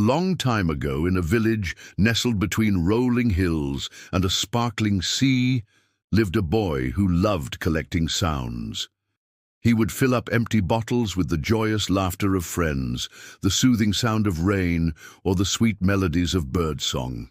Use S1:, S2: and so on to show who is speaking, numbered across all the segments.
S1: long time ago, in a village nestled between rolling hills and a sparkling sea, lived a boy who loved collecting sounds. He would fill up empty bottles with the joyous laughter of friends, the soothing sound of rain, or the sweet melodies of birdsong.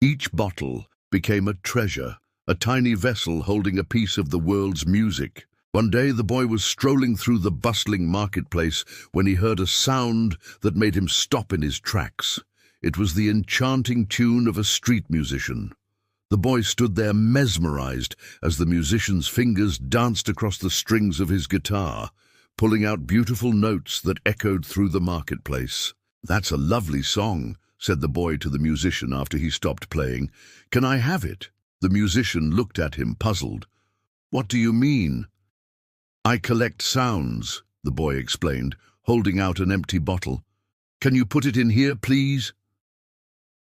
S1: Each bottle became a treasure, a tiny vessel holding a piece of the world's music. One day the boy was strolling through the bustling marketplace when he heard a sound that made him stop in his tracks. It was the enchanting tune of a street musician. The boy stood there mesmerized as the musician's fingers danced across the strings of his guitar, pulling out beautiful notes that echoed through the marketplace. "That's a lovely song," said the boy to the musician after he stopped playing. "Can I have it?" The musician looked at him, puzzled. "What do you mean?" "I collect sounds," the boy explained, holding out an empty bottle. "Can you put it in here, please?"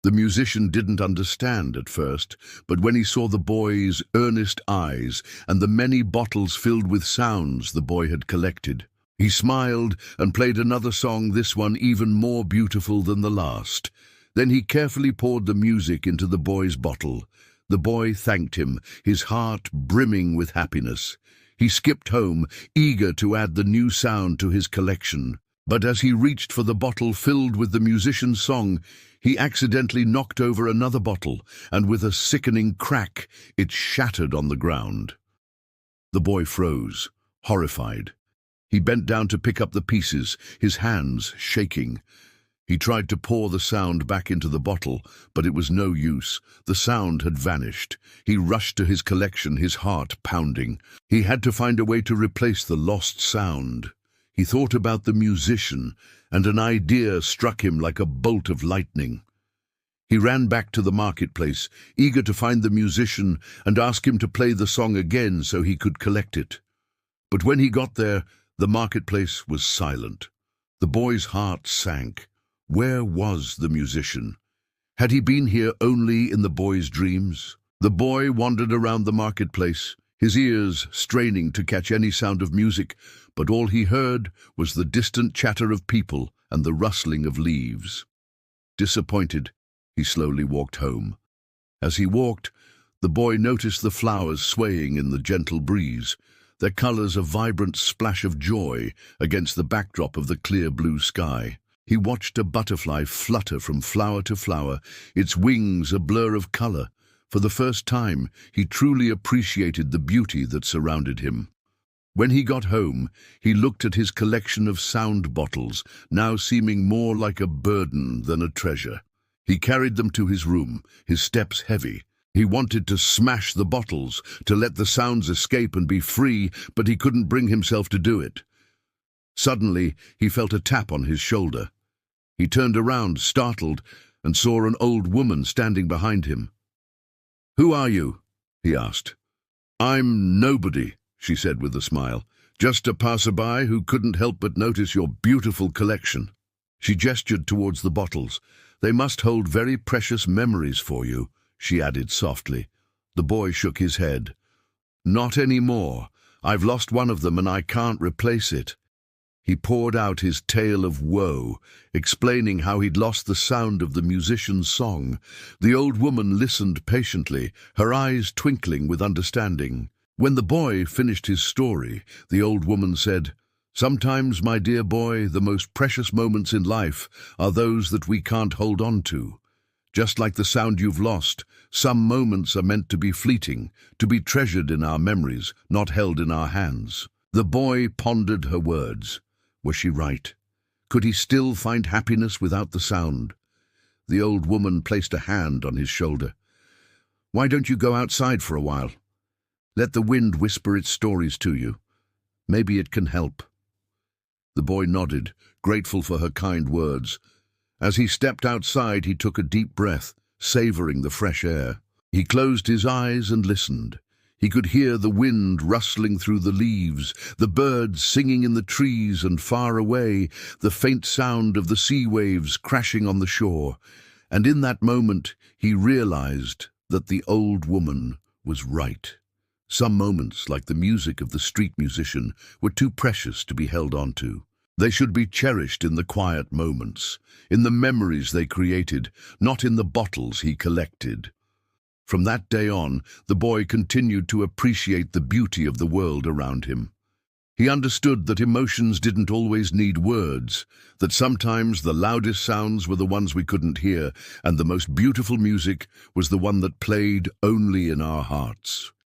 S1: The musician didn't understand at first, but when he saw the boy's earnest eyes and the many bottles filled with sounds the boy had collected, he smiled and played another song, this one even more beautiful than the last. Then he carefully poured the music into the boy's bottle. The boy thanked him, his heart brimming with happiness. He skipped home, eager to add the new sound to his collection. But as he reached for the bottle filled with the musician's song, he accidentally knocked over another bottle, and with a sickening crack, it shattered on the ground. The boy froze, horrified. He bent down to pick up the pieces, his hands shaking. He tried to pour the sound back into the bottle, but it was no use. The sound had vanished. He rushed to his collection, his heart pounding. He had to find a way to replace the lost sound. He thought about the musician, and an idea struck him like a bolt of lightning. He ran back to the marketplace, eager to find the musician and ask him to play the song again so he could collect it. But when he got there, the marketplace was silent. The boy's heart sank. Where was the musician? Had he been here only in the boy's dreams? The boy wandered around the marketplace, his ears straining to catch any sound of music, but all he heard was the distant chatter of people and the rustling of leaves. Disappointed, he slowly walked home. As he walked, the boy noticed the flowers swaying in the gentle breeze, their colors a vibrant splash of joy against the backdrop of the clear blue sky. He watched a butterfly flutter from flower to flower, its wings a blur of color. For the first time, he truly appreciated the beauty that surrounded him. When he got home, he looked at his collection of sound bottles, now seeming more like a burden than a treasure. He carried them to his room, his steps heavy. He wanted to smash the bottles, to let the sounds escape and be free, but he couldn't bring himself to do it. Suddenly, he felt a tap on his shoulder. He turned around, startled, and saw an old woman standing behind him. "Who are you?" he asked. "I'm nobody," she said with a smile. "Just a passerby who couldn't help but notice your beautiful collection." She gestured towards the bottles. "They must hold very precious memories for you," she added softly. The boy shook his head. "Not anymore. I've lost one of them and I can't replace it." He poured out his tale of woe, explaining how he'd lost the sound of the musician's song. The old woman listened patiently, her eyes twinkling with understanding. When the boy finished his story, the old woman said, "Sometimes, my dear boy, the most precious moments in life are those that we can't hold on to. Just like the sound you've lost, some moments are meant to be fleeting, to be treasured in our memories, not held in our hands." The boy pondered her words. Was she right? Could he still find happiness without the sound? The old woman placed a hand on his shoulder. "Why don't you go outside for a while? Let the wind whisper its stories to you. Maybe it can help." The boy nodded, grateful for her kind words. As he stepped outside, he took a deep breath, savoring the fresh air. He closed his eyes and listened. He could hear the wind rustling through the leaves, the birds singing in the trees, and far away, the faint sound of the sea waves crashing on the shore. And in that moment, he realized that the old woman was right. Some moments, like the music of the street musician, were too precious to be held on to. They should be cherished in the quiet moments, in the memories they created, not in the bottles he collected. From that day on, the boy continued to appreciate the beauty of the world around him. He understood that emotions didn't always need words, that sometimes the loudest sounds were the ones we couldn't hear, and the most beautiful music was the one that played only in our hearts.